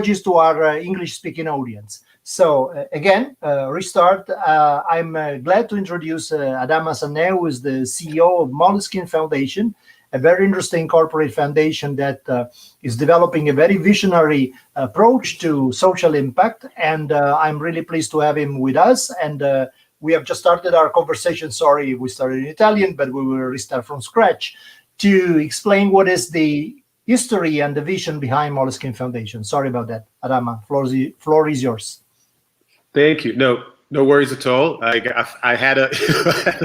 to our English-speaking audience. So again, restart. I'm glad to introduce Adama Sanneh, who is the CEO of Moleskine Foundation, a very interesting corporate foundation that is developing a very visionary approach to social impact. And I'm really pleased to have him with us. And we have just started our conversation. Sorry, we started in Italian, but we will restart from scratch to explain what is the history and the vision behind Moleskine Foundation. Sorry about that. Adama, floor is yours. Thank you. No worries at all. I had a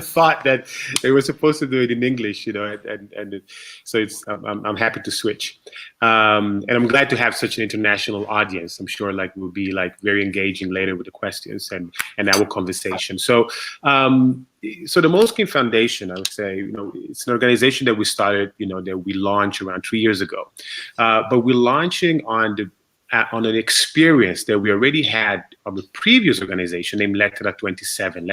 thought that they were supposed to do it in English, and so I'm happy to switch. And I'm glad to have such an international audience. I'm sure will be very engaging later with the questions and our conversation. So the Moleskine Foundation, I would say, it's an organization that we started, that we launched around 3 years ago. But we're launching on an experience that we already had of a previous organization named Lettera27.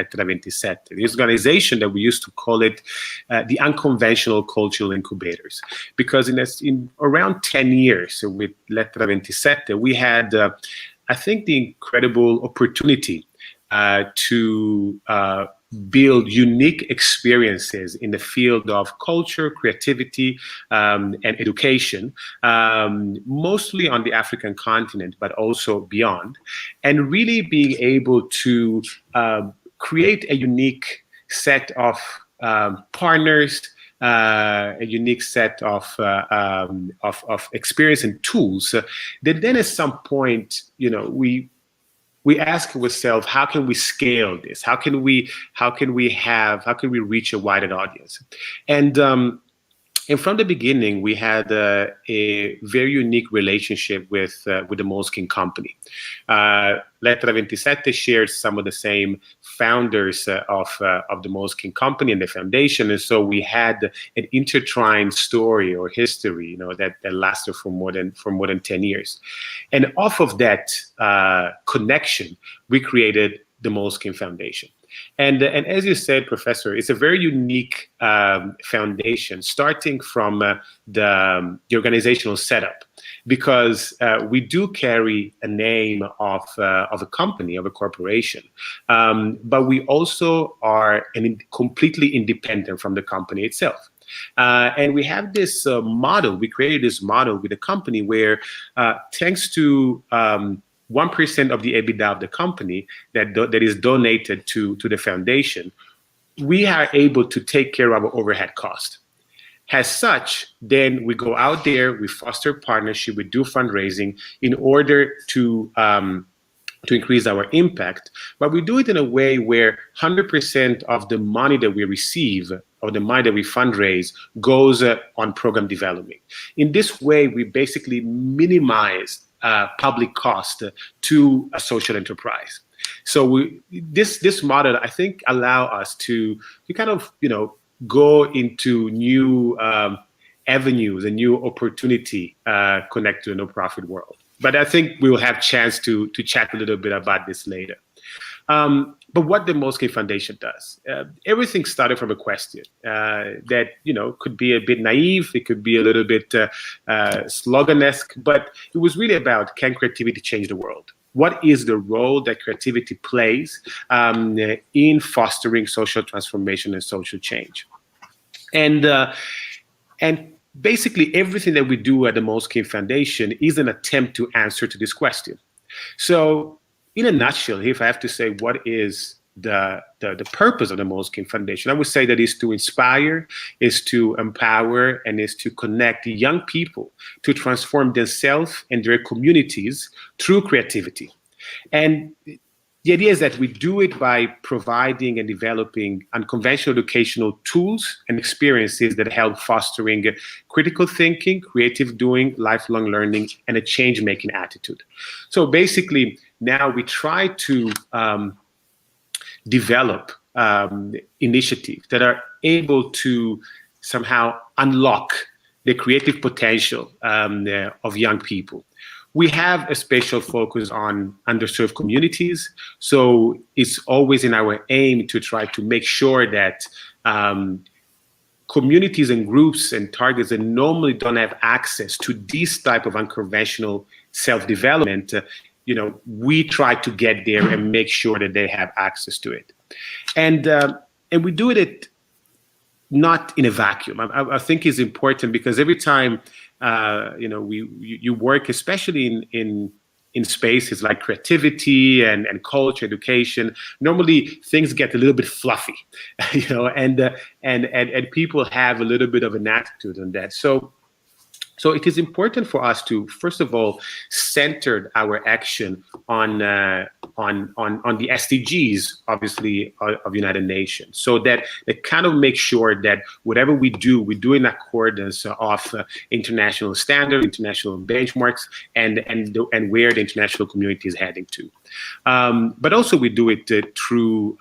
This organization that we used to call it the unconventional cultural incubators, because in around 10 years with Lettera27, we had, I think, the incredible opportunity to build unique experiences in the field of culture, creativity, and education, mostly on the African continent, but also beyond, and really being able to create a unique set of partners, a unique set of experience and tools that then at some point, we ask ourselves, how can we scale this? How can we reach a wider audience? And from the beginning, we had a very unique relationship with the Moleskine company. Lettera27 shares some of the same founders of the Moleskine company and the foundation, and so we had an intertwined story or history, that lasted for more than 10 years. And off of that connection, we created the Moleskine Foundation. And as you said, Professor, it's a very unique foundation, starting from the organizational setup, because we do carry a name of a company, of a corporation, but we also are completely independent from the company itself. And we have this model, we created this model with the company where, thanks to 1% of the EBITDA of the company that is donated to the foundation, we are able to take care of our overhead cost. As such, then we go out there, we foster partnership, we do fundraising in order to increase our impact, but we do it in a way where 100% of the money that we receive or the money that we fundraise goes on program development. In this way, we basically minimize public cost to a social enterprise. So this model, I think, allow us to kind of go into new avenues, a new opportunity connect to a no-profit world. But I think we will have a chance to chat a little bit about this later. But what the Moleskine Foundation does, everything started from a question that could be a bit naive, it could be a little bit sloganesque, but it was really about, can creativity change the world? What is the role that creativity plays in fostering social transformation and social change? And basically everything that we do at the Moleskine Foundation is an attempt to answer to this question. So in a nutshell, if I have to say what is the purpose of the Moleskine Foundation, I would say that is to inspire, is to empower, and is to connect young people to transform themselves and their communities through creativity. And the idea is that we do it by providing and developing unconventional educational tools and experiences that help fostering critical thinking, creative doing, lifelong learning, and a change-making attitude. So basically, now we try to develop initiatives that are able to somehow unlock the creative potential of young people. We have a special focus on underserved communities, so it's always in our aim to try to make sure that communities and groups and targets that normally don't have access to this type of unconventional self-development, we try to get there and make sure that they have access to it. And we do it not in a vacuum. I think it's important because every time you work, especially in spaces like creativity and culture, education, normally things get a little bit fluffy, and people have a little bit of an attitude on that. So it is important for us to, first of all, center our action on the SDGs, obviously, of United Nations, so that they kind of make sure that whatever we do in accordance of international standards, international benchmarks, and where the international community is heading to. But also we do it through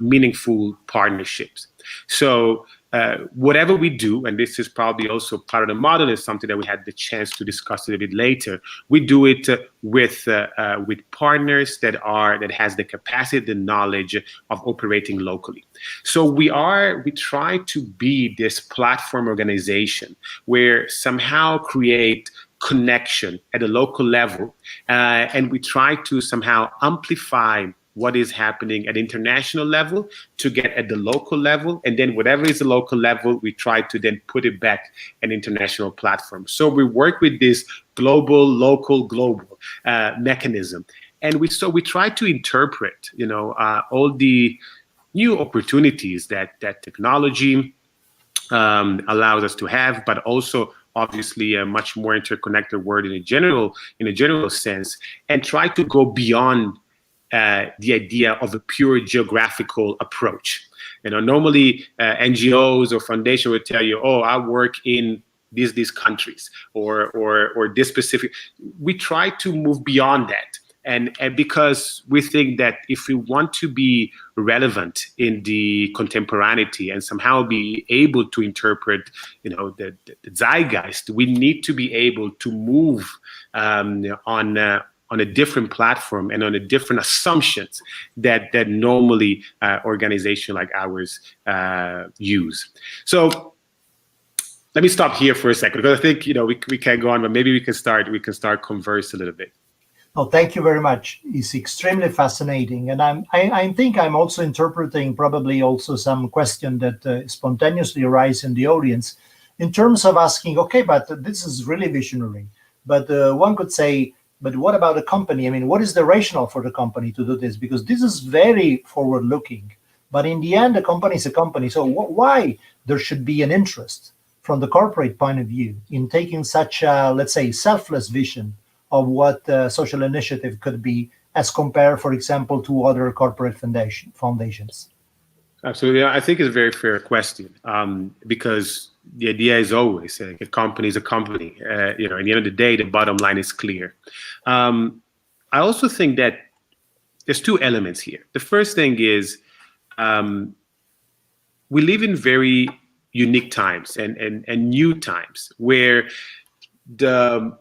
meaningful partnerships. So whatever we do, and this is probably also part of the model, is something that we had the chance to discuss a little bit later. We do it with partners that has the capacity, the knowledge of operating locally. So we try to be this platform organization where somehow create connection at a local level, and we try to somehow amplify what is happening at international level to get at the local level, and then whatever is the local level, we try to then put it back an international platform. So we work with this global, local, global mechanism, and we try to interpret, all the new opportunities that technology allows us to have, but also obviously a much more interconnected world in a general sense, and try to go beyond the idea of a pure geographical approach. Normally NGOs or foundation would tell you, "Oh, I work in these countries or this specific." We try to move beyond that, and because we think that if we want to be relevant in the contemporaneity and somehow be able to interpret, the zeitgeist, we need to be able to move on a different platform and on a different assumptions that normally organizations like ours use. So let me stop here for a second, because I think we can go on, but maybe we can start converse a little bit. Oh, thank you very much. It's extremely fascinating, and I think I'm also interpreting probably also some question that spontaneously arise in the audience in terms of asking, okay, but this is really visionary, but one could say, but what about the company? I mean, what is the rationale for the company to do this? Because this is very forward-looking. But in the end, the company is a company. So why there should be an interest from the corporate point of view in taking such a, let's say, selfless vision of what social initiative could be as compared, for example, to other corporate foundations? Absolutely. I think it's a very fair question, because the idea is always a company is a company. At the end of the day, the bottom line is clear. I also think that there's two elements here. The first thing is we live in very unique times and new times where the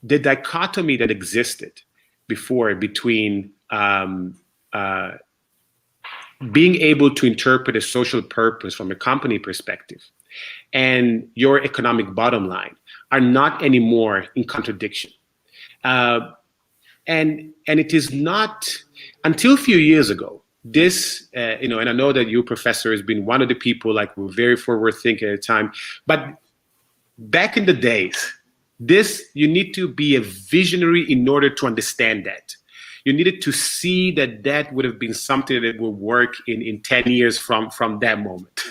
dichotomy that existed before between being able to interpret a social purpose from a company perspective and your economic bottom line are not anymore in contradiction. And it is not until a few years ago, this, and I know that you, Professor, has been one of the people like were very forward thinking at the time, but back in the days, you need to be a visionary in order to understand that. You needed to see that would have been something that would work in 10 years from that moment.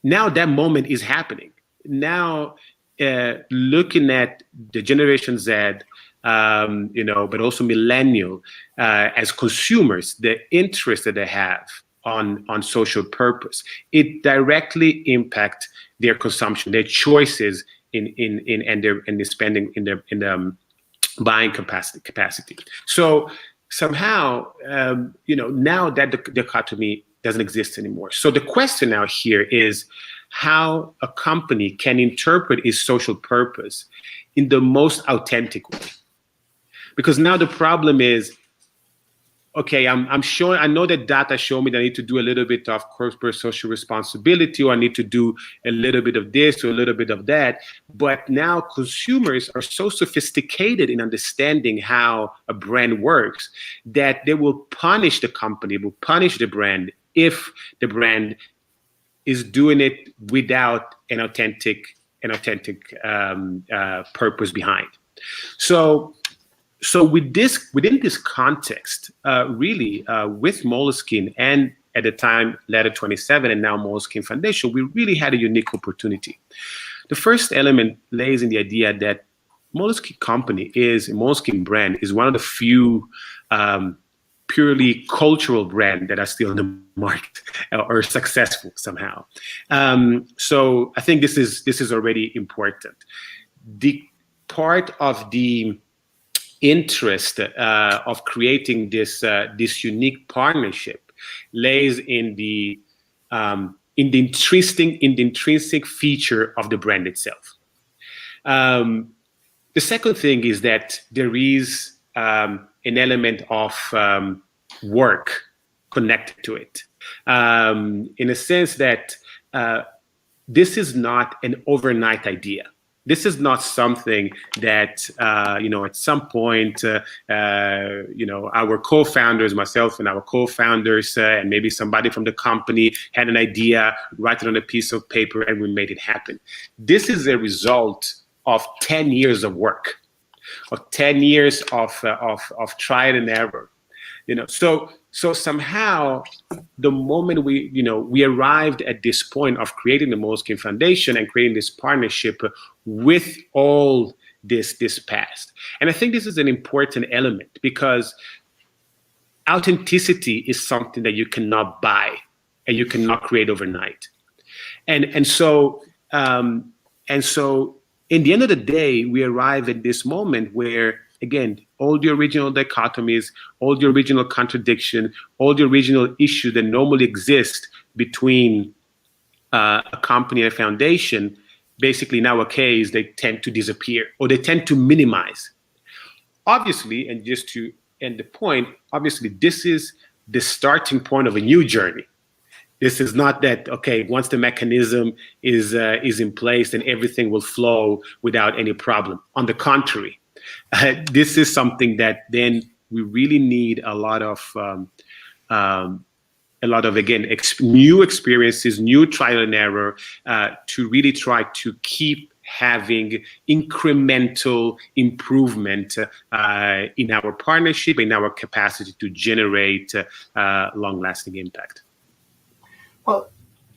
Now that moment is happening. Now, looking at the Generation Z, but also millennial, as consumers, the interest that they have on social purpose, it directly impacts their consumption, their choices in their spending, in the buying capacity. So somehow, now that the dichotomy doesn't exist anymore. So the question now here is how a company can interpret its social purpose in the most authentic way. Because now the problem is, okay, I'm showing, I know that data show me that I need to do a little bit of corporate social responsibility, or I need to do a little bit of this or a little bit of that. But now consumers are so sophisticated in understanding how a brand works that they will punish the company, will punish the brand if the brand is doing it without an authentic purpose behind. So within this context, with Moleskine and at the time Letter 27 and now Moleskine Foundation, we really had a unique opportunity. The first element lays in the idea that Moleskine brand is one of the few purely cultural brands that are still in the market or successful somehow. So I think this is already important. The part of the interest of creating this unique partnership lays in the intrinsic feature of the brand itself. The second thing is that there is an element of work connected to it, in a sense that this is not an overnight idea. This is not something that, at some point, our co-founders, myself and our co-founders, and maybe somebody from the company had an idea, write it on a piece of paper, and we made it happen. This is a result of 10 years of work, of 10 years of trial and error. So somehow, the moment we arrived at this point of creating the Moleskine Foundation and creating this partnership with all this past. And I think this is an important element, because authenticity is something that you cannot buy and you cannot create overnight. And so in the end of the day, we arrive at this moment where, again, all the original dichotomies, all the original contradiction, all the original issues that normally exist between a company and a foundation, basically nowadays they tend to disappear, or they tend to minimize. Obviously, and just to end the point, obviously this is the starting point of a new journey. This is not that, okay, once the mechanism is in place, then everything will flow without any problem. On the contrary, this is something that then we really need a lot of again, new experiences, new trial and error, to really try to keep having incremental improvement in our partnership, in our capacity to generate long-lasting impact. Well,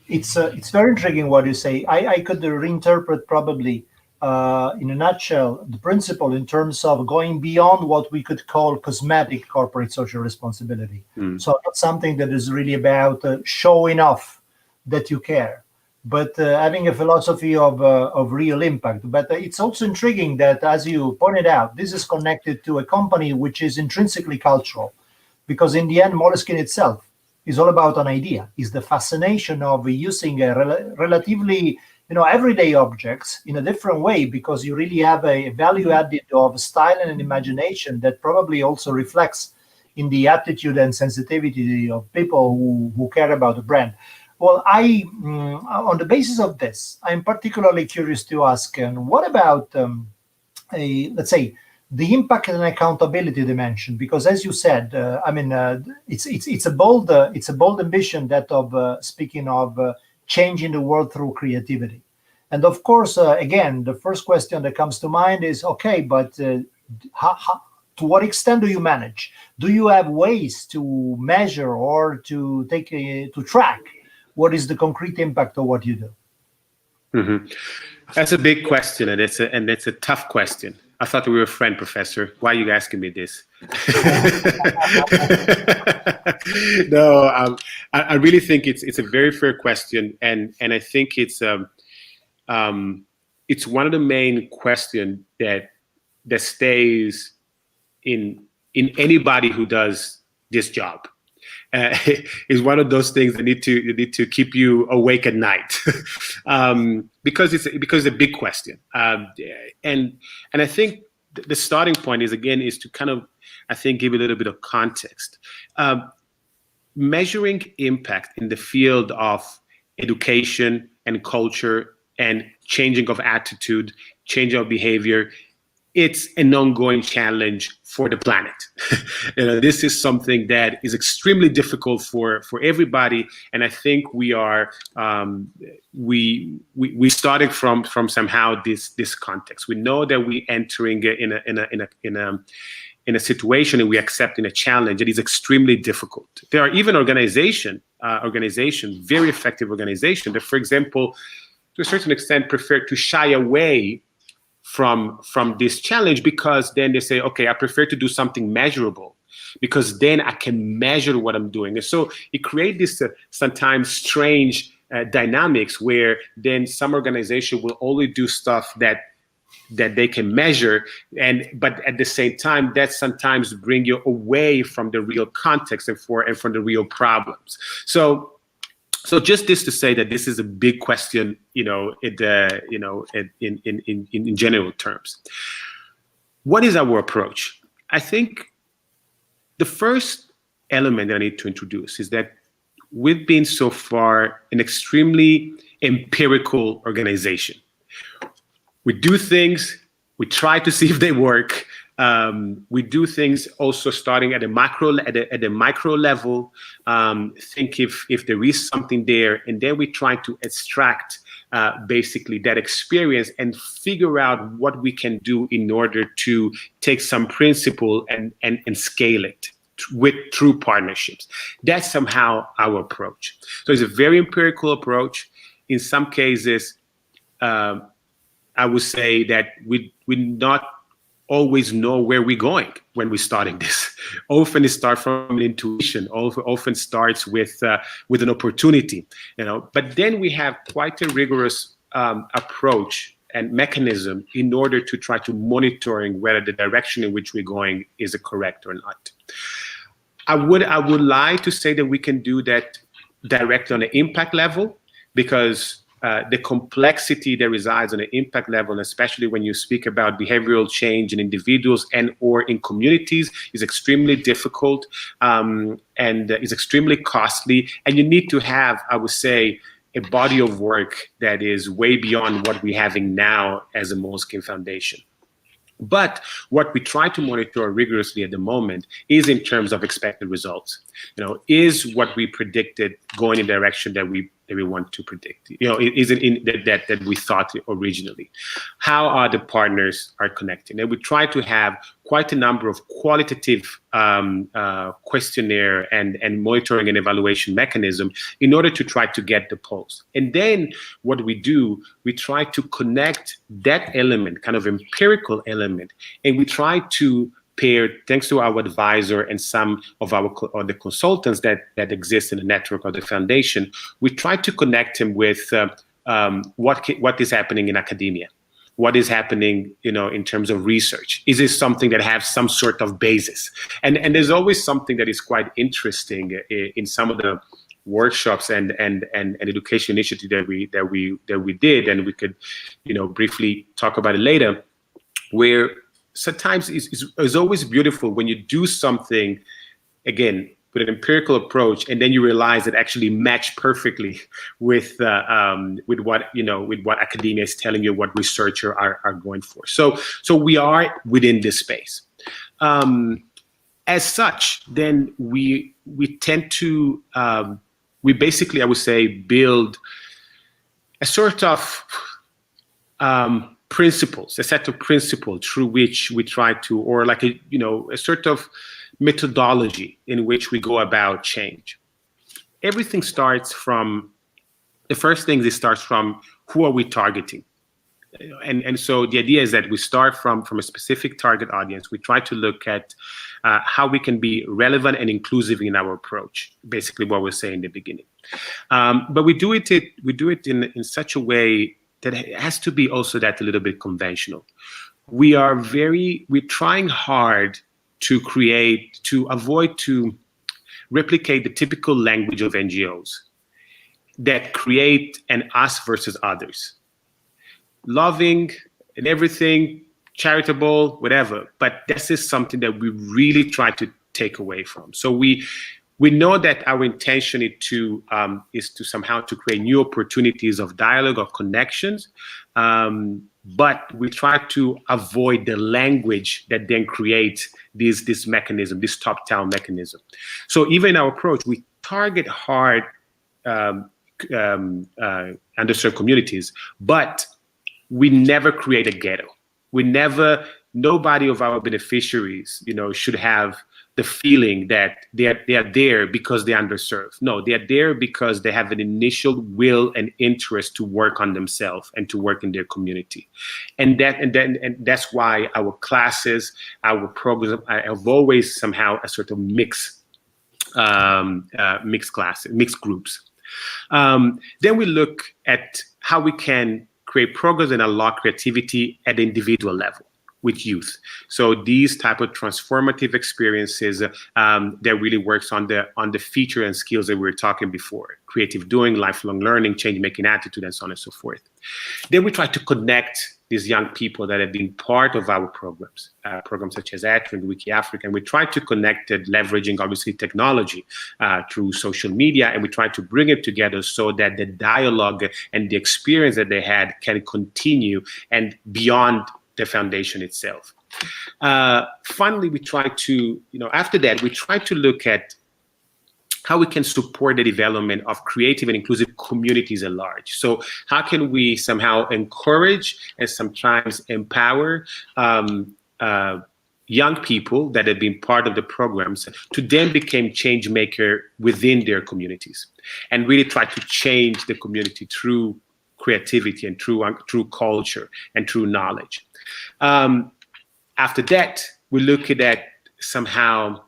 it's very intriguing what you say. I could reinterpret probably in a nutshell the principle in terms of going beyond what we could call cosmetic corporate social responsibility. So not something that is really about showing off that you care, but having a philosophy of real impact. But it's also intriguing that, as you pointed out, this is connected to a company which is intrinsically cultural, because in the end, Moleskine itself is all about an idea. Is the fascination of using a relatively everyday objects in a different way, because you really have a value added of style and imagination that probably also reflects in the attitude and sensitivity of people who care about the brand. Well, on the basis of this, I'm particularly curious to ask, what about, let's say, the impact and accountability dimension? Because, as you said, it's a bold ambition, that of speaking of changing the world through creativity. And of course, again, the first question that comes to mind is, okay, but how, to what extent do you manage? Do you have ways to measure or to track what is the concrete impact of what you do? Mm-hmm. That's a big question, and it's a tough question. I thought we were a friend, Professor. Why are you asking me this? No, I really think it's a very fair question, and I think it's one of the main questions that stays in anybody who does this job. Is one of those things that need to keep you awake at night, because it's a big question, and I think the starting point is to kind of, I think, give a little bit of context. Measuring impact in the field of education and culture and changing of attitude, change of behavior, it's an ongoing challenge for the planet. This is something that is extremely difficult for everybody, and I think we are we started from somehow this context. We know that we're entering in a situation and we're accepting a challenge that is extremely difficult. There are even organizations, very effective organizations that, for example, to a certain extent, prefer to shy away from this challenge, because then they say, okay, I prefer to do something measurable, because then I can measure what I'm doing. And so it creates this sometimes strange dynamics where then some organization will only do stuff that they can measure, but at the same time, that sometimes bring you away from the real context and from the real problems. So just this to say that this is a big question, in general terms. What is our approach? I think the first element I need to introduce is that we've been so far an extremely empirical organization. We do things, we try to see if they work. We do things also starting at a micro level, think if there is something there, and then we try to extract basically that experience and figure out what we can do in order to take some principle and scale it through partnerships. That's somehow our approach. So it's a very empirical approach. In some cases, I would say that we not always know where we're going when we're starting this. Often it starts from an intuition. Often starts with an opportunity, But then we have quite a rigorous approach and mechanism in order to try to monitoring whether the direction in which we're going is correct or not. I would like to say that we can do that directly on an impact level, because the complexity that resides on the impact level, especially when you speak about behavioral change in individuals and or in communities, is extremely difficult and is extremely costly. And you need to have, I would say, a body of work that is way beyond what we're having now as a Moleskine Foundation. But what we try to monitor rigorously at the moment is in terms of expected results. Is what we predicted going in the direction that we want to predict? Is it in that we thought originally? How are the partners are connecting? And we try to have quite a number of qualitative questionnaire and monitoring and evaluation mechanism in order to try to get the pulse. And then what we do, we try to connect that element, kind of empirical element, and we try to pair, thanks to our advisor and some of the consultants that exist in the network of the foundation, we try to connect him with what is happening in academia. What is happening, in terms of research? Is this something that has some sort of basis? And there's always something that is quite interesting in some of the workshops and education initiative that we did, and we could, briefly talk about it later, where sometimes it's always beautiful when you do something, again, with an empirical approach, and then you realize it actually matched perfectly with what academia is telling you, what researchers are going for. So we are within this space. As such, then we tend to we basically, I would say, build a sort of principles, a set of principles through which we try to, or like a sort of methodology in which we go about change. Everything starts from, the first thing it starts from, who are we targeting? And so the idea is that we start from a specific target audience. We try to look at how we can be relevant and inclusive in our approach, basically what we're saying in the beginning. But we do it in such a way that it has to be also that a little bit conventional. We're trying hard to avoid to replicate the typical language of NGOs that create an us versus others. Loving and everything, charitable, whatever. But this is something that we really try to take away from. So we know that our intention is to somehow to create new opportunities of dialogue, of connections, but we try to avoid the language that then creates this mechanism, this top-down mechanism. So even in our approach, we target hard underserved communities, but we never create a ghetto. Nobody of our beneficiaries, should have the feeling that they are there because they're underserved. No, they are there because they have an initial will and interest to work on themselves and to work in their community, and that's why our classes, our programs have always somehow a sort of mixed classes, mixed groups. Then we look at how we can create programs and unlock creativity at the individual level with youth. So these type of transformative experiences that really works on the feature and skills that we were talking before: creative doing, lifelong learning, change-making attitude, and so on and so forth. Then we try to connect these young people that have been part of our programs such as ATRA and Wiki Africa, and we try to connect it, leveraging obviously technology through social media, and we try to bring it together so that the dialogue and the experience that they had can continue and beyond the foundation itself. Finally, we try to, after that, we try to look at how we can support the development of creative and inclusive communities at large. So how can we somehow encourage and sometimes empower young people that have been part of the programs to then become change maker within their communities and really try to change the community through creativity and through culture and through knowledge. After that, we look at that somehow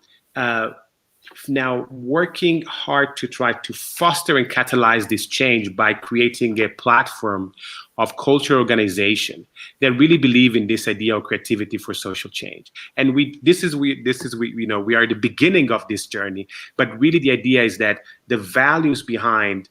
now working hard to try to foster and catalyze this change by creating a platform of cultural organization that really believe in this idea of creativity for social change. And we are the beginning of this journey, but really the idea is that the values behind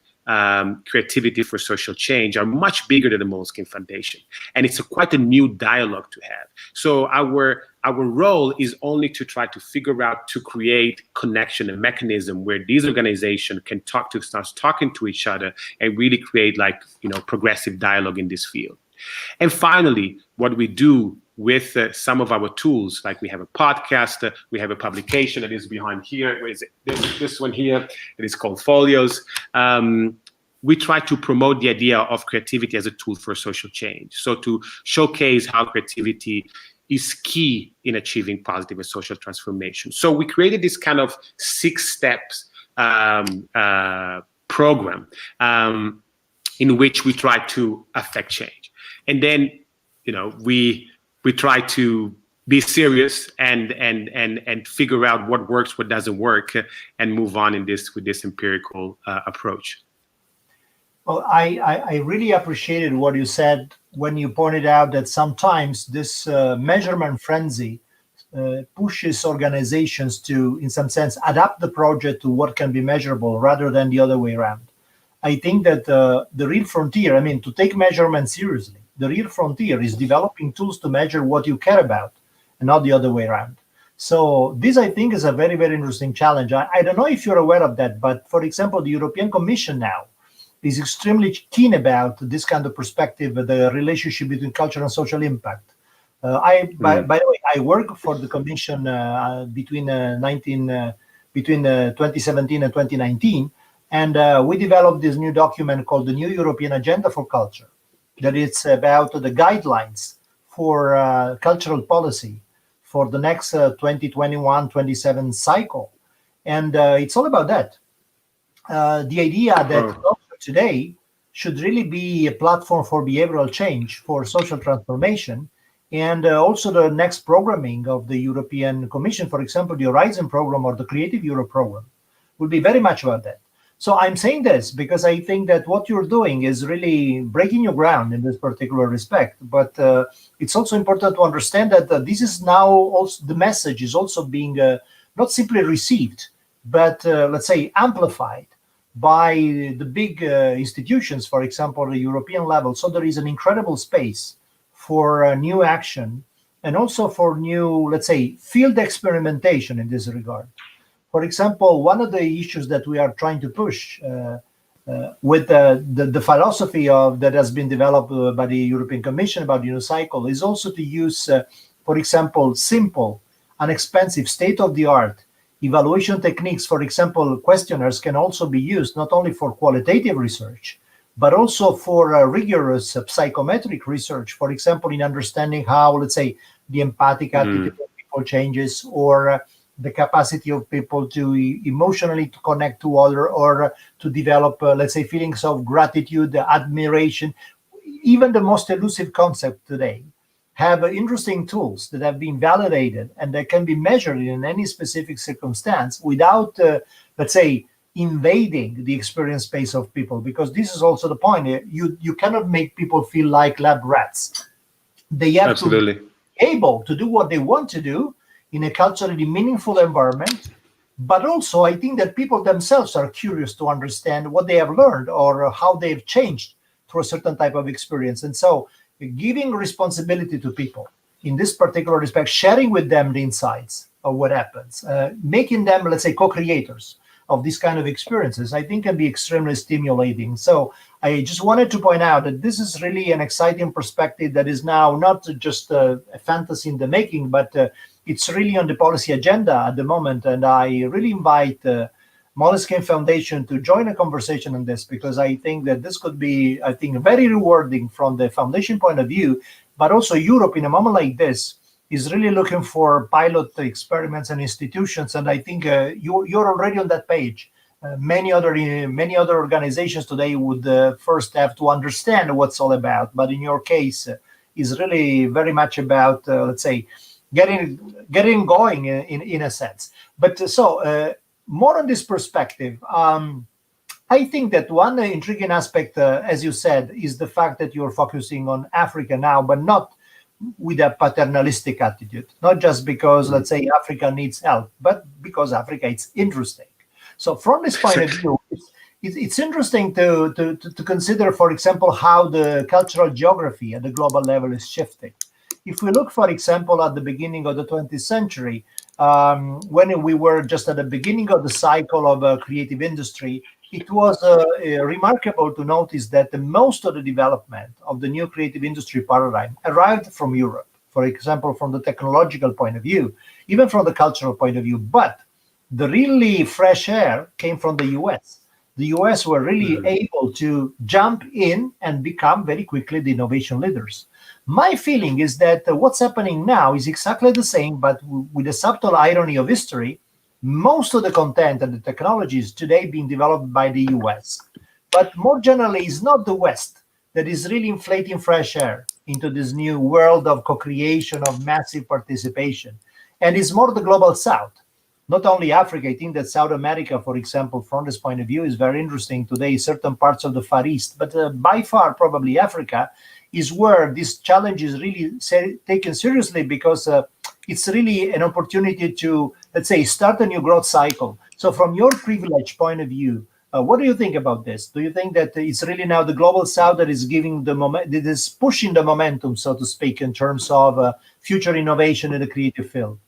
creativity for social change are much bigger than the Moleskine Foundation. And it's quite a new dialogue to have. So our role is only to try to figure out to create connection and mechanism where these organizations can start talking to each other and really create progressive dialogue in this field. And finally, what we do with some of our tools, like we have a podcast, we have a publication that is behind here. Where is it? This one here. It is called Folios. We try to promote the idea of creativity as a tool for social change. So to showcase how creativity is key in achieving positive and social transformation. So we created this kind of 6 steps program in which we try to affect change. And then, we try to be serious and figure out what works, what doesn't work, and move on with this empirical approach. Well, I really appreciated what you said when you pointed out that sometimes this measurement frenzy pushes organizations to, in some sense, adapt the project to what can be measurable rather than the other way around. I think that the real frontier, to take measurement seriously, the real frontier is developing tools to measure what you care about and not the other way around. So this, I think, is a very, very interesting challenge. I don't know if you're aware of that, but for example, the European Commission now is extremely keen about this kind of perspective, the relationship between culture and social impact. By the way, I work for the Commission between 2017 and 2019, and we developed this new document called the New European Agenda for Culture, that it's about the guidelines for cultural policy for the next 2021-27 cycle. And it's all about that. The idea that today should really be a platform for behavioral change, for social transformation, and also the next programming of the European Commission, for example, the Horizon program or the Creative Europe program, will be very much about that. So I'm saying this because I think that what you're doing is really breaking your ground in this particular respect. But it's also important to understand that this is now also the message is also being not simply received, but let's say amplified by the big institutions, for example, the European level. So there is an incredible space for new action and also for new, let's say, field experimentation in this regard. For example, one of the issues that we are trying to push with the philosophy that has been developed by the European Commission about unicycle is also to use, for example, simple, inexpensive, state-of-the-art evaluation techniques. For example, questionnaires can also be used not only for qualitative research, but also for rigorous psychometric research, for example, in understanding how, let's say, the empathic attitude of people changes, or the capacity of people to emotionally to connect to other, or to develop, let's say, feelings of gratitude, admiration. Even the most elusive concept today have interesting tools that have been validated and that can be measured in any specific circumstance without, let's say, invading the experience space of people. Because this is also the point. You cannot make people feel like lab rats. They have Absolutely. to be able to do what they want to do in a culturally meaningful environment. But also, I think that people themselves are curious to understand what they have learned or how they've changed through a certain type of experience. And so giving responsibility to people in this particular respect, sharing with them the insights of what happens, making them, let's say, co-creators of these kind of experiences, I think can be extremely stimulating. So I just wanted to point out that this is really an exciting perspective that is now not just a fantasy in the making, but it's really on the policy agenda at the moment. And I really invite Moleskine Foundation to join a conversation on this, because I think that this could be, I think, very rewarding from the foundation point of view, but also Europe in a moment like this is really looking for pilot experiments and institutions. And I think you're already on that page. Many other organizations today would first have to understand what's all about. But in your case, is really very much about, let's say, getting going in a sense. But more on this perspective, I think that one intriguing aspect, as you said, is the fact that you're focusing on Africa now, but not with a paternalistic attitude, not just because, let's say, Africa needs help, but because Africa is interesting. So from this point of view, it's interesting to consider, for example, how the cultural geography at the global level is shifting. If we look, for example, at the beginning of the 20th century, when we were just at the beginning of the cycle of creative industry, it was remarkable to notice that most of the development of the new creative industry paradigm arrived from Europe, for example, from the technological point of view, even from the cultural point of view. But the really fresh air came from the US. The US were really able to jump in and become very quickly the innovation leaders. My feeling is that what's happening now is exactly the same, but with a subtle irony of history. Most of the content and the technologies today being developed by the US. But more generally, it's not the West that is really inflating fresh air into this new world of co-creation, of massive participation. And it's more the global South. Not only Africa, I think that South America, for example, from this point of view, is very interesting today, certain parts of the Far East. But by far, probably Africa is where this challenge is really taken seriously, because it's really an opportunity to, let's say, start a new growth cycle. So from your privileged point of view, what do you think about this? Do you think that it's really now the global South that is giving the moment, that is pushing the momentum, so to speak, in terms of future innovation in the creative field?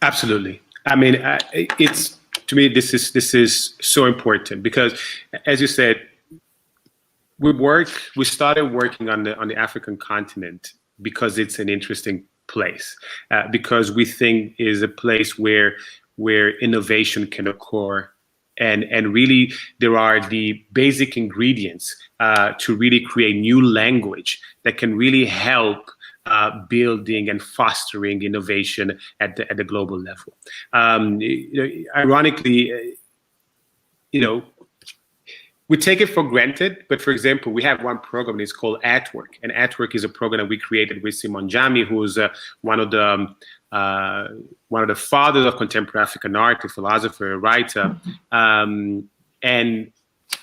Absolutely. I mean, it's, to me, this is so important, because, as you said, we started working on the African continent because it's an interesting place, because we think is a place where innovation can occur, and really there are the basic ingredients to really create new language that can really help building and fostering innovation at the global level. Ironically, we take it for granted, but for example, we have one program. It's called AtWork, and AtWork is a program that we created with Simon Jami, who's one of the fathers of contemporary African art, a philosopher, a writer. And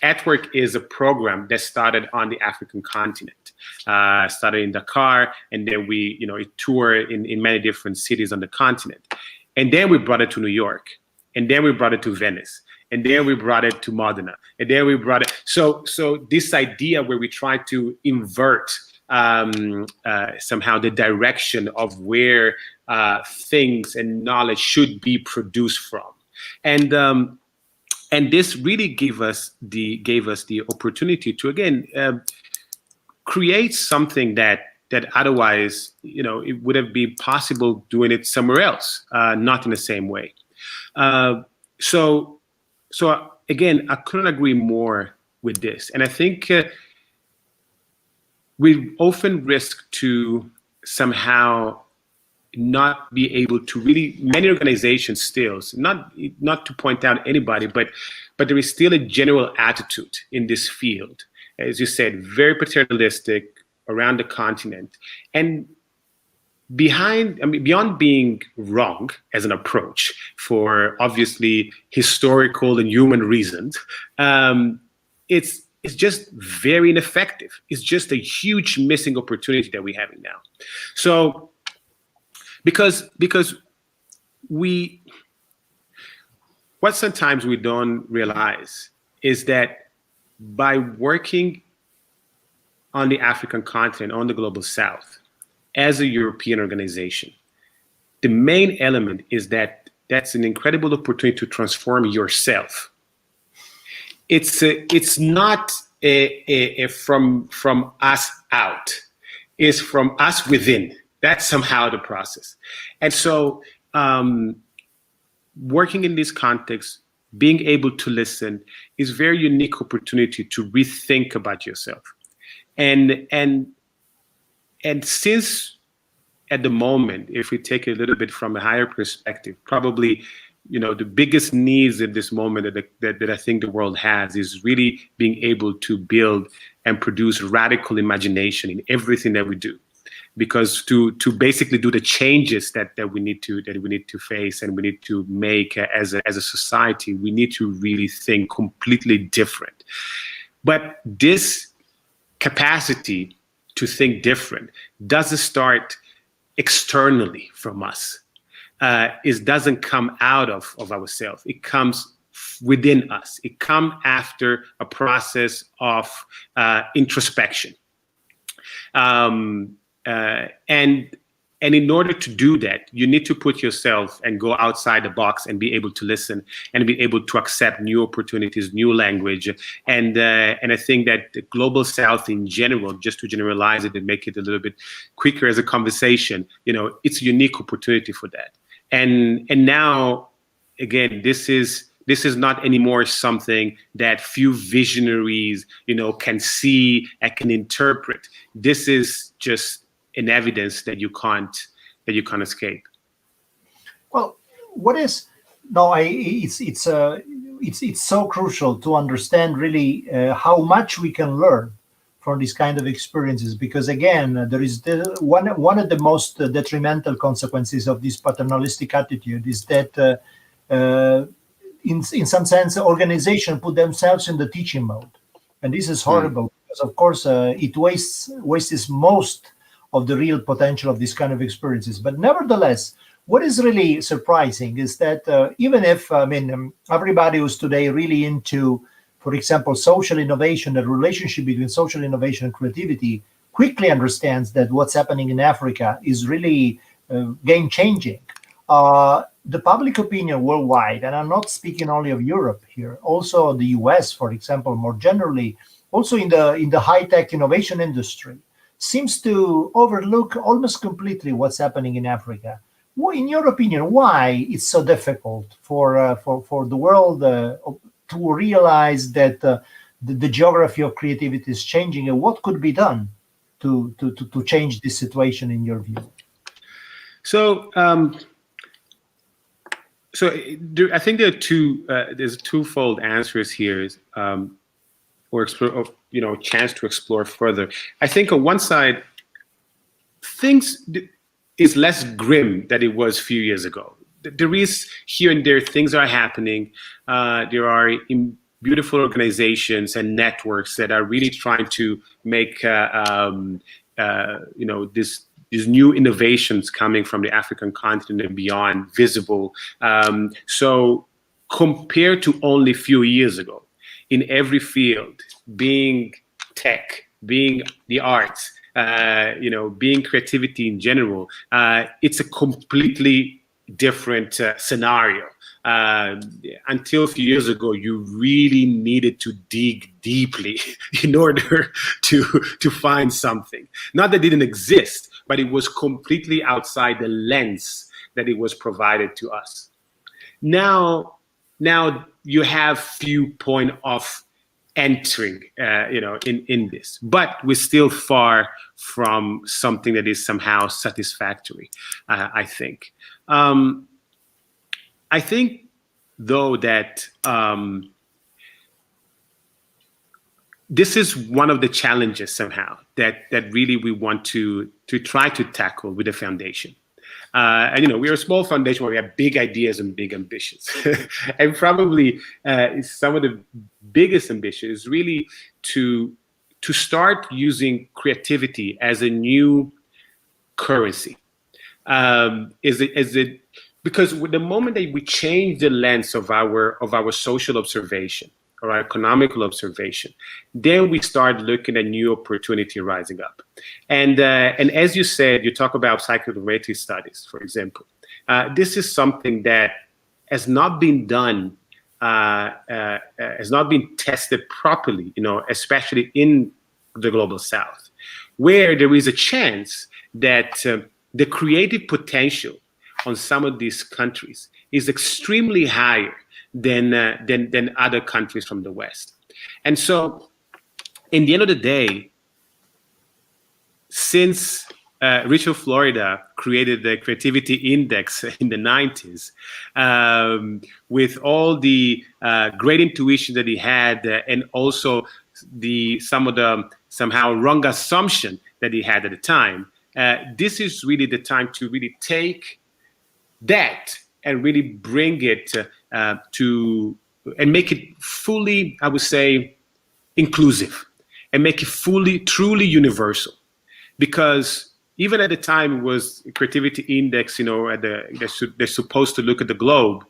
AtWork is a program that started on the African continent. Started in Dakar, and then we, toured in many different cities on the continent, and then we brought it to New York, and then we brought it to Venice. And then we brought it to Modena. And then we brought it. So this idea where we try to invert somehow the direction of where things and knowledge should be produced from. And this really gave us the opportunity to again create something that otherwise, it would have been possible doing it somewhere else, not in the same way. So again, I couldn't agree more with this. And I think we often risk to somehow not be able to really, many organizations still, not to point out anybody, but there is still a general attitude in this field, as you said, very paternalistic around the continent. And beyond being wrong as an approach for obviously historical and human reasons, it's just very ineffective. It's just a huge missing opportunity that we're having now. So because what sometimes we don't realize is that by working on the African continent, on the global South, as a European organization, the main element is that that's an incredible opportunity to transform yourself. It's not a from us out. It's from us within. That's somehow the process. And so working in this context, being able to listen is a very unique opportunity to rethink about yourself. And since at the moment, if we take it a little bit from a higher perspective, probably, the biggest needs at this moment that I think the world has is really being able to build and produce radical imagination in everything that we do. Because to basically do the changes that we need to face and we need to make as a society, we need to really think completely different. But this capacity to think different doesn't start externally from us. It doesn't come out of ourselves. It comes within us. It comes after a process of introspection. And in order to do that, you need to put yourself and go outside the box and be able to listen and be able to accept new opportunities, new language. And I think that the global South in general, just to generalize it and make it a little bit quicker as a conversation, it's a unique opportunity for that. And now, again, this is not anymore something that few visionaries, can see and can interpret. This is just an evidence that you can't escape. Well, it's so crucial to understand really how much we can learn from these kind of experiences, because again, there is one of the most detrimental consequences of this paternalistic attitude is that in some sense, organizations put themselves in the teaching mode, and this is horrible because, of course, it wastes most of the real potential of this kind of experiences. But nevertheless, what is really surprising is that even if everybody who's today really into, for example, social innovation, the relationship between social innovation and creativity, quickly understands that what's happening in Africa is really game-changing. The public opinion worldwide, and I'm not speaking only of Europe here, also the US, for example, more generally, also in the high-tech innovation industry, seems to overlook almost completely what's happening in Africa. In your opinion, why it's so difficult for the world to realize that the geography of creativity is changing, and what could be done to change this situation in your view? So I think there are there's twofold answers here, or explore, chance to explore further. I think on one side, things is less grim than it was a few years ago. There is here and there things are happening. There are beautiful organizations and networks that are really trying to make these new innovations coming from the African continent and beyond visible. So compared to only a few years ago, in every field, being tech, being the arts, being creativity in general, it's a completely different scenario. Until a few years ago, you really needed to dig deeply in order to find something. Not that it didn't exist, but it was completely outside the lens that it was provided to us. Now you have few point of entering, in this, but we're still far from something that is somehow satisfactory. I think. I think, though, that this is one of the challenges somehow that really we want to try to tackle with the foundation. And we're a small foundation where we have big ideas and big ambitions, and probably some of the biggest ambition is really to start using creativity as a new currency. Because with the moment that we change the lens of our social observation or our economical observation, then we start looking at new opportunity rising up. And as you said, you talk about psychometric studies, for example. This is something that has not been done, has not been tested properly, especially in the global South, where there is a chance that the creative potential on some of these countries is extremely higher than other countries from the West. And so, in the end of the day, since Richard Florida created the creativity index in the 90s, with all the great intuition that he had, and also some of the somehow wrong assumption that he had at the time, this is really the time to really take that and really bring it to and make it fully, I would say, inclusive, and make it truly universal. Because even at the time it was creativity index, they're supposed to look at the globe.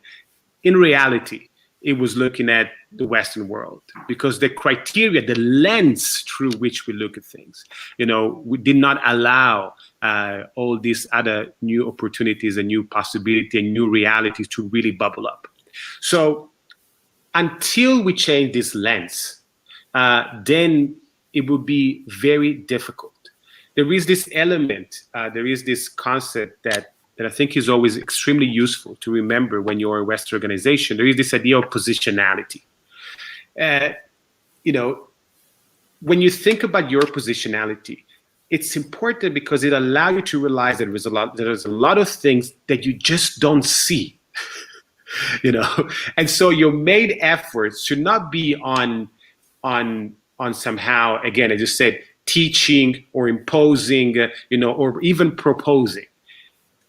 In reality, it was looking at the Western world, because the criteria, the lens through which we look at things, we did not allow all these other new opportunities and new possibilities and new realities to really bubble up. So until we change this lens, then it will be very difficult. There is this element, there is this concept that I think is always extremely useful to remember when you're a Western organization. There is this idea of positionality. When you think about your positionality, it's important because it allows you to realize that there's a lot of things that you just don't see. And so your main efforts should not be on somehow, again, as you said, teaching or imposing, or even proposing.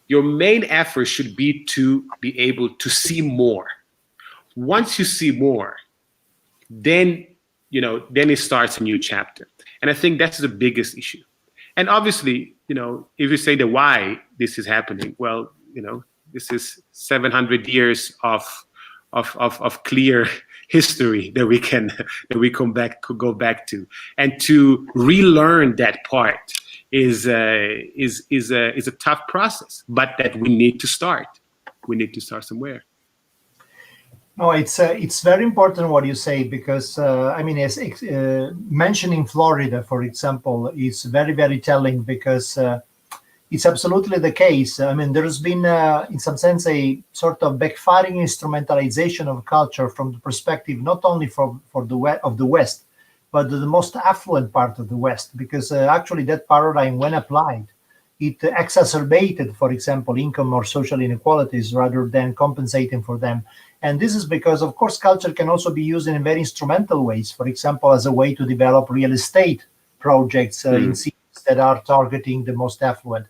Your main effort should be to be able to see more. Once you see more, then it starts a new chapter. And I think that's the biggest issue. And obviously, if you say the why this is happening, well, this is 700 years of clear history that we could go back to, and to relearn that part is a tough process, but that we need to start. We need to start somewhere. No, it's very important what you say, because mentioning Florida, for example, is very, very telling, because it's absolutely the case. There's been, in some sense, a sort of backfiring instrumentalization of culture from the perspective not only of the West, but the most affluent part of the West, because actually that paradigm, when applied, it exacerbated, for example, income or social inequalities rather than compensating for them. And this is because, of course, culture can also be used in very instrumental ways, for example, as a way to develop real estate projects in cities that are targeting the most affluent.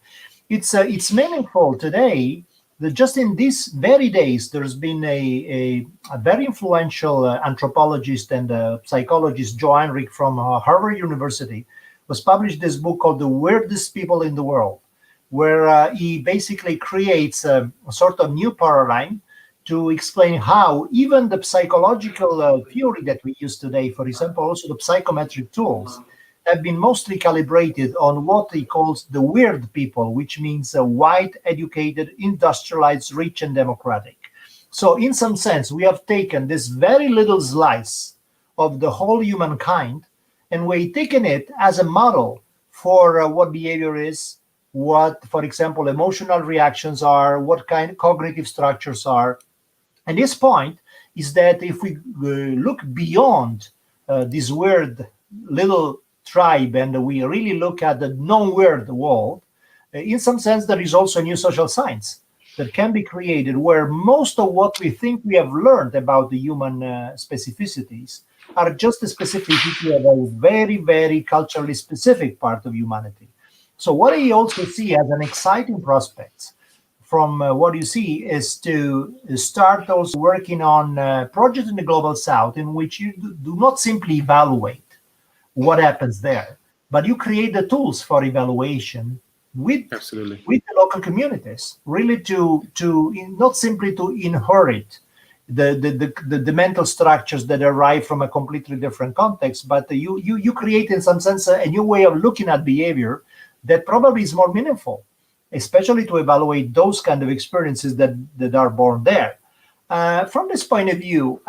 It's meaningful today that just in these very days, there's been a very influential anthropologist and psychologist, Joe Heinrich from Harvard University, was published this book called The Weirdest People in the World, where he basically creates a sort of new paradigm to explain how even the psychological theory that we use today, for example, also the psychometric tools, have been mostly calibrated on what he calls the weird people, which means white, educated, industrialized, rich, and democratic. So in some sense, we have taken this very little slice of the whole humankind, and we've taken it as a model for what behavior is, what, for example, emotional reactions are, what kind of cognitive structures are. And this point is that if we look beyond this weird little tribe and we really look at the non-weird world, in some sense, there is also a new social science that can be created where most of what we think we have learned about the human specificities are just the specificity of a very, very culturally specific part of humanity. So what I also see as an exciting prospect from what you see is to start also working on projects in the global south in which you do not simply evaluate what happens there, but you create the tools for evaluation with the local communities, really to not simply to inherit the mental structures that arrive from a completely different context, but you create in some sense a new way of looking at behavior that probably is more meaningful, especially to evaluate those kind of experiences that are born there. From this point of view,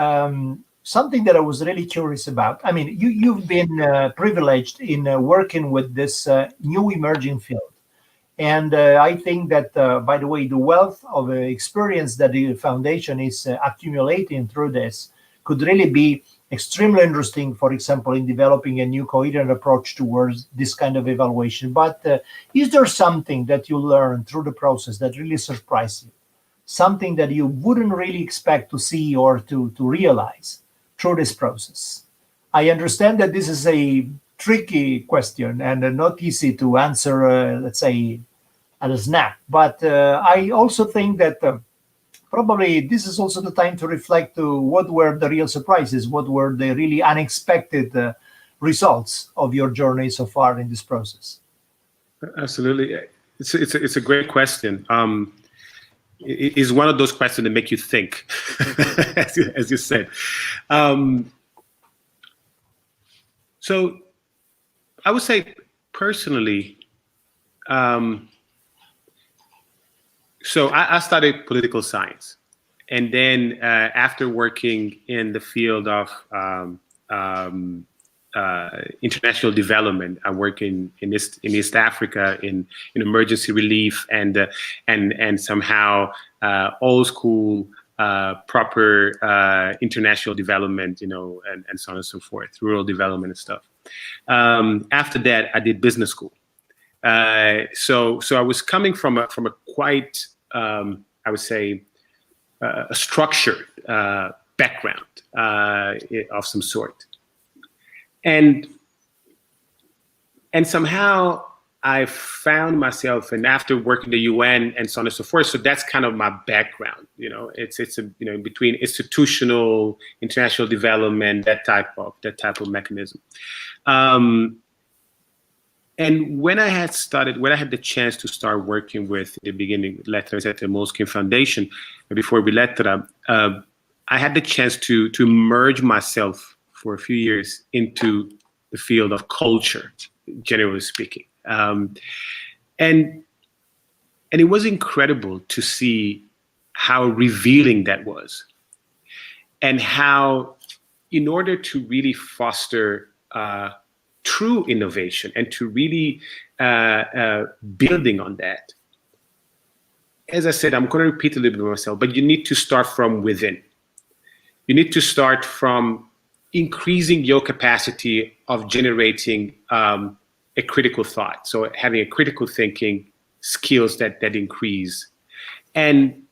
something that I was really curious about, I mean, you've been privileged in working with this new emerging field. And I think that, by the way, the wealth of experience that the foundation is accumulating through this could really be extremely interesting, for example, in developing a new coherent approach towards this kind of evaluation. But is there something that you learned through the process that really surprised you? Something that you wouldn't really expect to see or to realize through this process? I understand that this is a tricky question and not easy to answer, let's say, at a snap. But I also think that probably this is also the time to reflect to what were the real surprises, what were the really unexpected results of your journey so far in this process. Absolutely. It's a great question. It is one of those questions that make you think, as you said. So I would say personally, so I studied political science, and then after working in the field of international development, I work in East Africa in emergency relief and somehow old school proper international development, and so on and so forth, rural development and stuff. After that, I did business school. So I was coming from a quite I would say a structured background of some sort, and somehow I found myself, and after working the UN and so on and so forth, so that's kind of my background. It's between institutional, international development, that type of mechanism. And when I had the chance to start working with the beginning letters at the Moleskine Foundation, before we let that, I had the chance to immerse myself for a few years into the field of culture, generally speaking. And it was incredible to see how revealing that was, and how, in order to really foster true innovation and to really building on that, as I said, I'm going to repeat a little bit myself, but you need to start from within. You need to start from increasing your capacity of generating a critical thought. So having a critical thinking skills that increase. And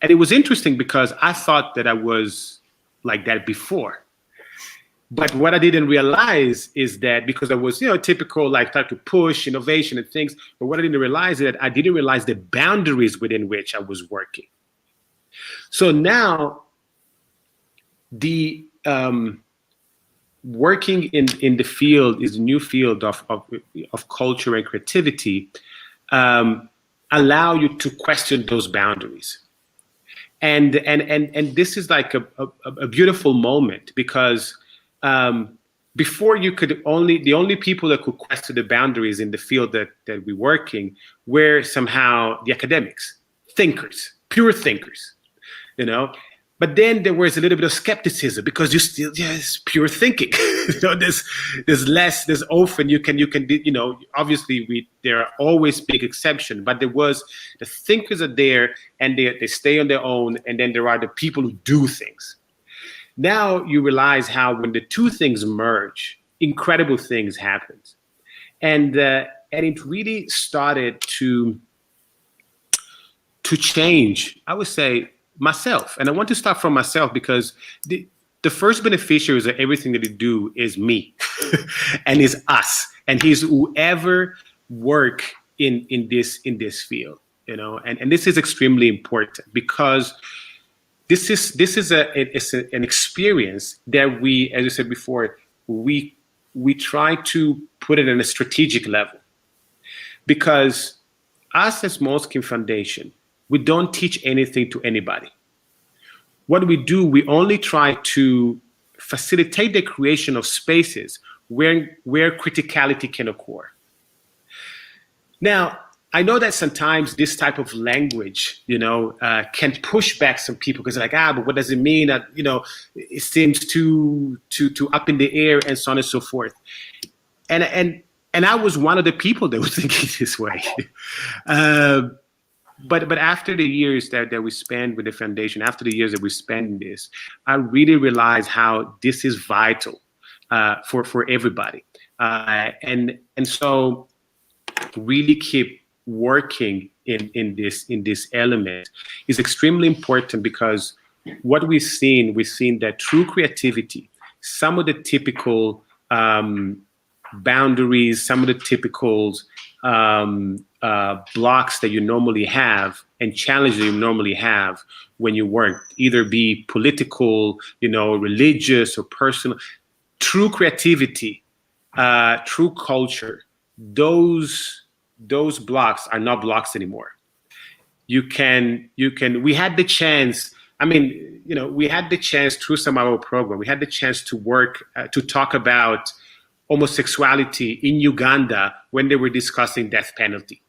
it was interesting because I thought that I was like that before. But what I didn't realize is that, because I was, typical, like trying to push innovation and things, but what I didn't realize is that I didn't realize the boundaries within which I was working. So now the working in the field is a new field of culture and creativity, allow you to question those boundaries. And this is like a beautiful moment, because before you could the only people that could question the boundaries in the field that we working were somehow the academics, thinkers, pure thinkers, you know. But then there was a little bit of skepticism because you still, it's pure thinking. You know, there's often you can, you know, obviously there are always big exceptions, but there was the thinkers are there and they stay on their own, and then there are the people who do things. Now you realize how when the two things merge, incredible things happen, and it really started to change, I would say, myself. And I want to start from myself because the first beneficiaries of everything that they do is me and is us, and he's whoever work in this field, you know. And this is extremely important because this is an experience that we, as I said before, we try to put it on a strategic level, because us as Moleskine Foundation, we don't teach anything to anybody. What we do, we only try to facilitate the creation of spaces where criticality can occur. Now, I know that sometimes this type of language, you know, can push back some people because they're like, but what does it mean? You know, it seems too up in the air and so on and so forth. And I was one of the people that was thinking this way. But after the years that we spent with the foundation, after the years that we spent in this, I really realized how this is vital for everybody. And so really keep working in this element is extremely important, because what we've seen that through creativity, some of the typical boundaries, some of the typical blocks that you normally have and challenges you normally have when you work, either be political, you know, religious or personal, through creativity, through culture, those blocks are not blocks anymore. We had the chance, I mean, you know, we had the chance through some of our program, we had the chance to work, to talk about homosexuality in Uganda when they were discussing death penalty.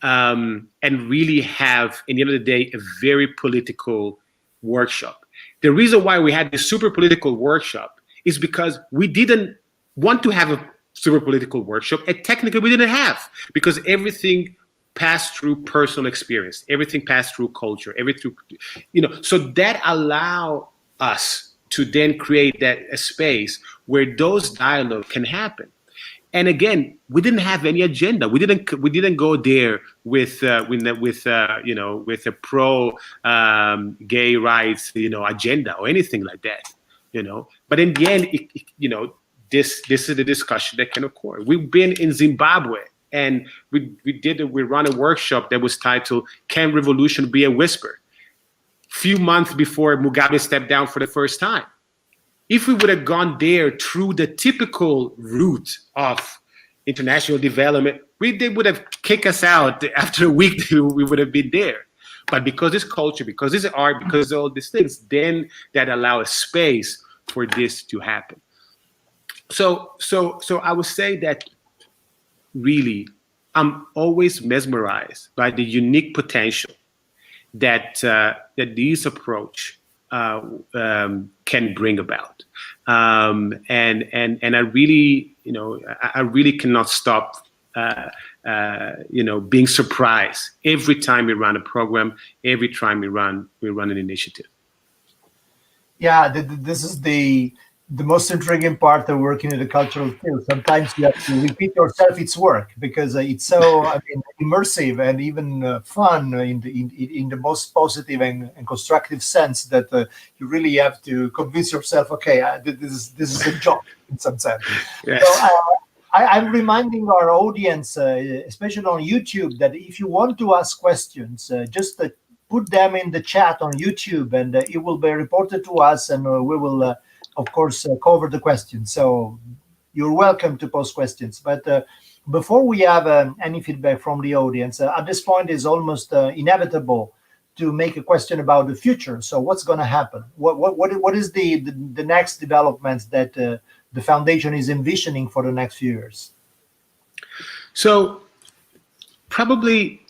And really have, in the end of the day, a very political workshop. The reason why we had this super political workshop is because we didn't want to have a super political workshop, and technically we didn't have, because everything passed through personal experience, everything passed through culture, everything, you know, so that allow us to then create a space where those dialogue can happen. And again, we didn't have any agenda. We didn't go there with a pro gay rights, you know, agenda or anything like that, you know. But in the end, you know, this is the discussion that can occur. We've been in Zimbabwe, and we run a workshop that was titled "Can Revolution Be a Whisper?" Few months before Mugabe stepped down for the first time. If we would have gone there through the typical route of international development, they would have kicked us out after a week. We would have been there. But because it's culture, because it's art, because all these things, then that allow a space for this to happen. So I would say that really, I'm always mesmerized by the unique potential that this approach can bring about, and I really, you know, I really cannot stop, you know, being surprised every time we run a program, every time we run an initiative. Yeah, this is the most intriguing part of working in the cultural field. Sometimes you have to repeat yourself its work, because it's so, I mean, immersive and even fun in the most positive and constructive sense, that you really have to convince yourself, okay, this is a job in some sense. Yes. So I'm reminding our audience, especially on YouTube, that if you want to ask questions, just put them in the chat on YouTube, and it will be reported to us, and we will of course, cover the questions. So you're welcome to post questions. But before we have any feedback from the audience, at this point is almost inevitable to make a question about the future. So what's going to happen? What is the next developments that the foundation is envisioning for the next few years? So probably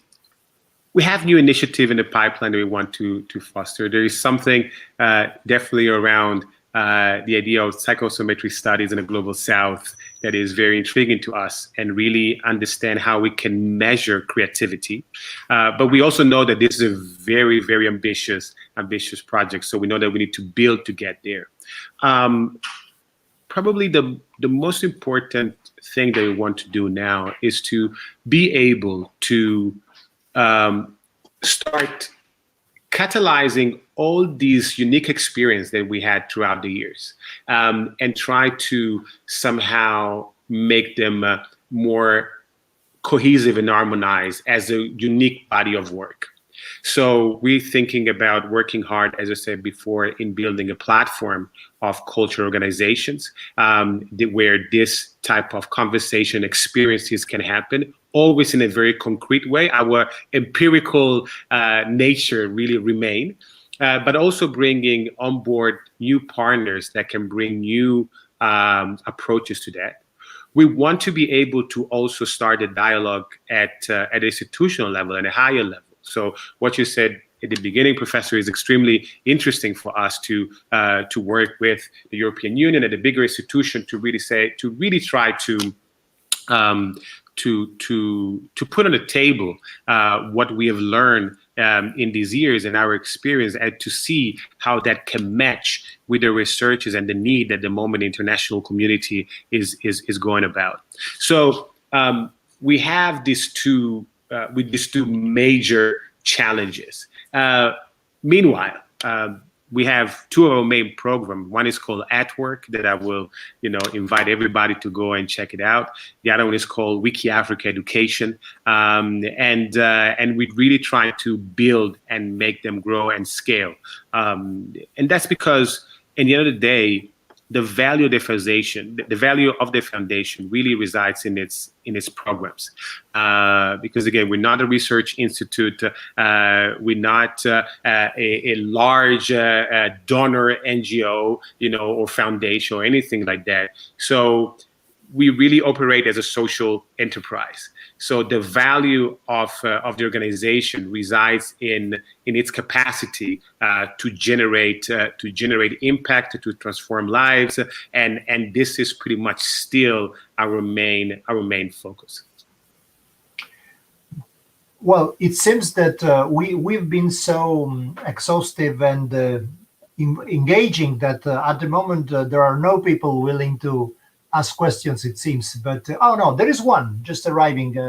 we have new initiative in the pipeline that we want to foster. There is something definitely around the idea of psychosomatic studies in the global south that is very intriguing to us, and really understand how we can measure creativity. But we also know that this is a very, very ambitious project. So we know that we need to build to get there. Probably the most important thing that we want to do now is to be able to start catalyzing all these unique experiences that we had throughout the years, and try to somehow make them more cohesive and harmonized as a unique body of work. So we're thinking about working hard, as I said before, in building a platform of cultural organizations where this type of conversation experiences can happen, always in a very concrete way. Our empirical nature really remain, but also bringing on board new partners that can bring new approaches to that. We want to be able to also start a dialogue at institutional level and a higher level. So what you said at the beginning, Professor, is extremely interesting for us to work with the European Union and a bigger institution to really try to put on the table what we have learned in these years and our experience, and to see how that can match with the researches and the need that the moment international community is going about. So we have these two major challenges. Meanwhile, we have two of our main programs. One is called At Work, that I will, invite everybody to go and check it out. The other one is called Wiki Africa Education, and we really try to build and make them grow and scale. And that's because, at the end of the day, the value of the foundation really resides in its programs, because again, we're not a research institute, we're not a large donor NGO, or foundation or anything like that. So we really operate as a social enterprise. So the value of the organization resides in its capacity to generate impact, to transform lives, and this is pretty much still our main focus. Well, it seems that we've been so exhaustive and engaging that at the moment there are no people willing to ask questions, it seems. But oh no, there is one just arriving.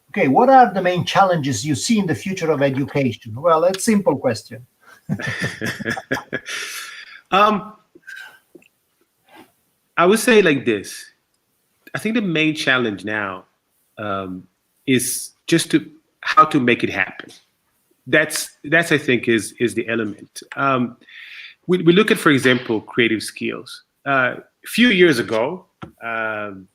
Okay, what are the main challenges you see in the future of education? Well, that's a simple question. I would say like this. I think the main challenge now is just how to make it happen. That's I think is the element. We look at, for example, creative skills. A few years ago, when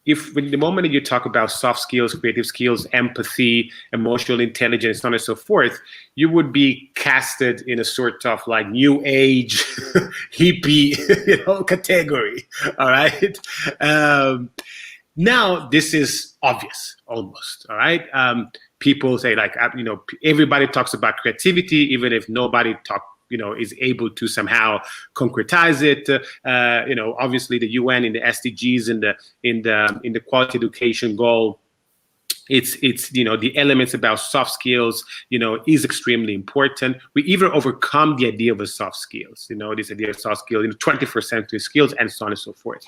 the moment you talk about soft skills, creative skills, empathy, emotional intelligence, so on and so forth, you would be casted in a sort of like new age hippie, category. All right. Now this is obvious, almost. All right. People say everybody talks about creativity, even if nobody is able to somehow concretize it. Obviously the UN in the SDGs and in the quality education goal, it's the elements about soft skills, is extremely important. We even overcome the idea of a soft skills, this idea of soft skills, 21st century skills, and so on and so forth.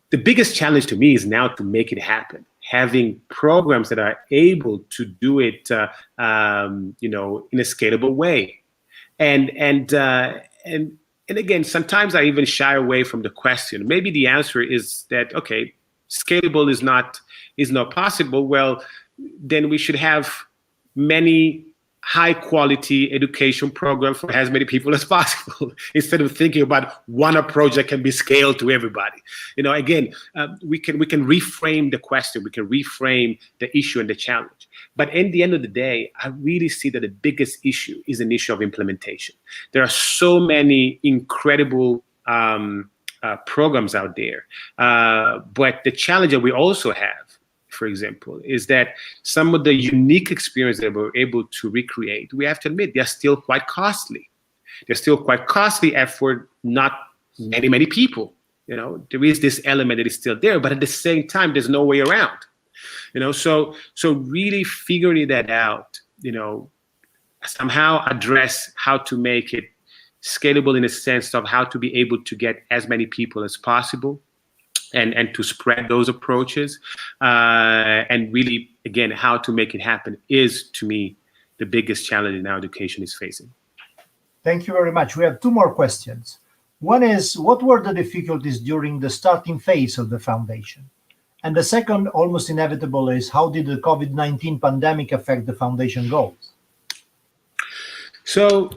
The biggest challenge to me is now to make it happen. Having programs that are able to do it, in a scalable way. And again, sometimes I even shy away from the question. Maybe the answer is that, okay, scalable is not possible. Well, then we should have many high quality education programs for as many people as possible, instead of thinking about one approach that can be scaled to everybody. Again, we can reframe the question, we can reframe the issue and the challenge. But in the end of the day, I really see that the biggest issue is an issue of implementation. There are so many incredible programs out there. But the challenge that we also have, for example, is that some of the unique experiences that we're able to recreate, we have to admit, they're still quite costly. They're still quite costly for not many people. There is this element that is still there, but at the same time, there's no way around. So really figuring that out, somehow address how to make it scalable in a sense of how to be able to get as many people as possible and to spread those approaches, and really, again, how to make it happen is, to me, the biggest challenge now education is facing. Thank you very much. We have two more questions. One is, what were the difficulties during the starting phase of the foundation? And the second, almost inevitable, is how did the COVID-19 pandemic affect the foundation goals? So,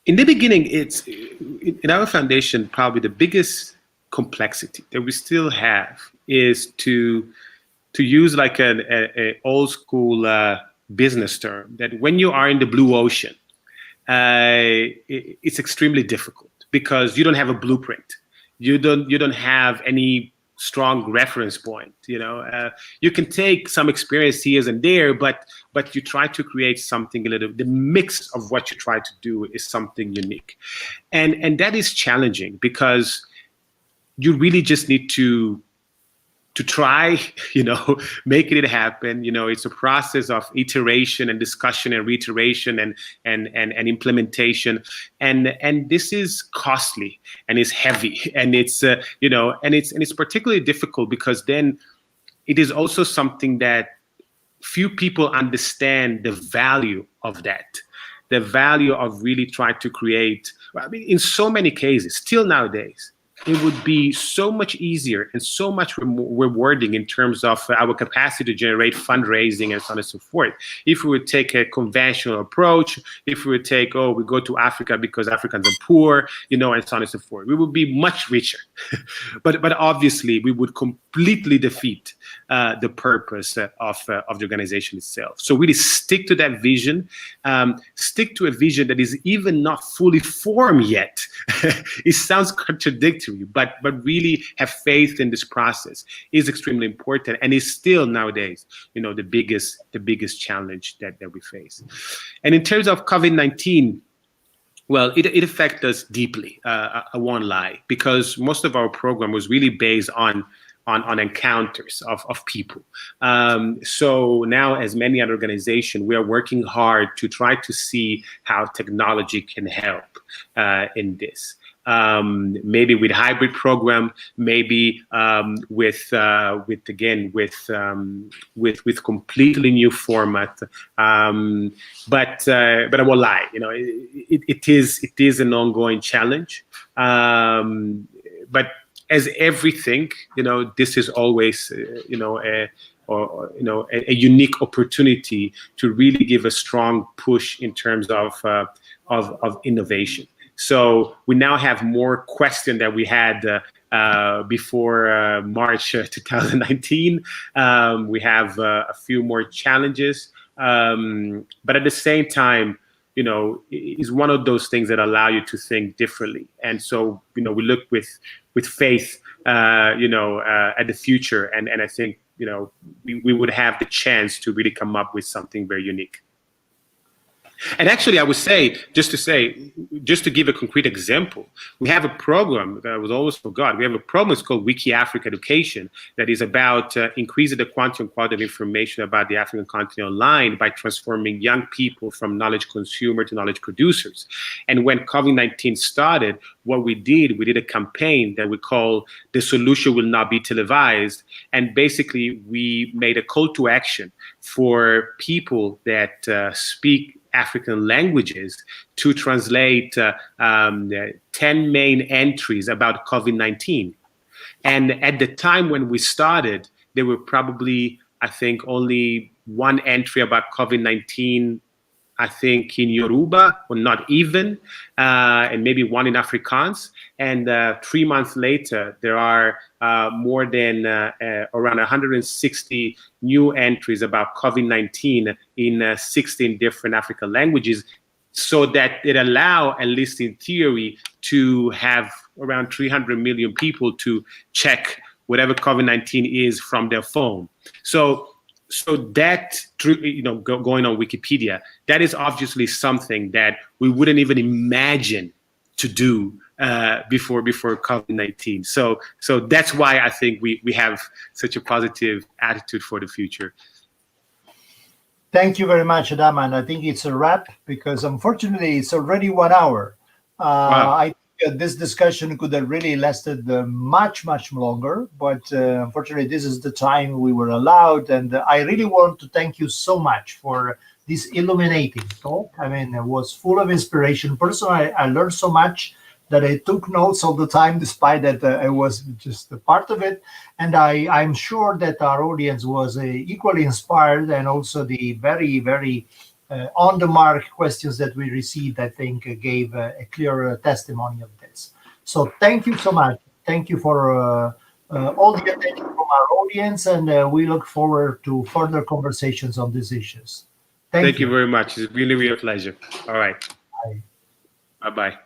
in the beginning, it's in our foundation, probably the biggest complexity that we still have is to use like an old school business term, that when you are in the blue ocean, it's extremely difficult because you don't have a blueprint. You don't have any strong reference point. You can take some experience here and there, but you try to create something a little. The mix of what you try to do is something unique, and that is challenging because you really just need to try, making it happen. It's a process of iteration and discussion and reiteration and implementation. And this is costly and it's heavy and it's, and it's particularly difficult because then it is also something that few people understand the value of that, the value of really trying to create. I mean, in so many cases, still nowadays, it would be so much easier and so much rewarding in terms of our capacity to generate fundraising and so on and so forth. If we would take a conventional approach, if we would take, we go to Africa because Africans are poor, and so on and so forth, we would be much richer. but obviously, we would completely defeat the purpose of the organization itself. So really stick to that vision, stick to a vision that is even not fully formed yet. It sounds contradictory, but really have faith in this process is extremely important, and is still nowadays, the biggest challenge that we face. And in terms of COVID-19, well, it affects us deeply. I won't lie, because most of our program was really based on encounters of people. So now, as many other organizations, we are working hard to try to see how technology can help in this. Maybe with hybrid program, maybe with completely new format. But I won't lie, it is an ongoing challenge. But as everything, this is always a unique opportunity to really give a strong push in terms of innovation. So we now have more questions than we had before March 2019. We have a few more challenges, but at the same time, is one of those things that allow you to think differently. And so, we look with faith, at the future, and I think, we would have the chance to really come up with something very unique. And actually, I would say, just to give a concrete example, we have a program that I was always forgot. We have a program, it's called Wiki Africa Education, that is about increasing the quantity and quality of information about the African continent online by transforming young people from knowledge consumer to knowledge producers. And when COVID-19 started, what we did a campaign that we call "The Solution Will Not Be Televised." And basically, we made a call to action for people that speak African languages to translate 10 main entries about COVID-19. And at the time when we started, there were probably, I think, only one entry about COVID-19, I think, in Yoruba, or not even, and maybe one in Afrikaans. And 3 months later, there are more than around 160 new entries about COVID-19 in 16 different African languages, so that it allow, at least in theory, to have around 300 million people to check whatever COVID-19 is from their phone. So that, going on Wikipedia, that is obviously something that we wouldn't even imagine to do before COVID-19. So that's why I think we have such a positive attitude for the future. Thank you very much, Adama. And I think it's a wrap, because unfortunately it's already 1 hour. Wow. I think this discussion could have really lasted much longer, but unfortunately this is the time we were allowed. And I really want to thank you so much for this illuminating talk. I mean, it was full of inspiration. Personally, I learned so much that I took notes all the time, despite that I was just a part of it. And I'm sure that our audience was equally inspired, and also the very, very on-the-mark questions that we received, I think, gave a clear testimony of this. So thank you so much. Thank you for all the attention from our audience, and we look forward to further conversations on these issues. Thank you very much. It's really a pleasure. All right. Bye. Bye-bye.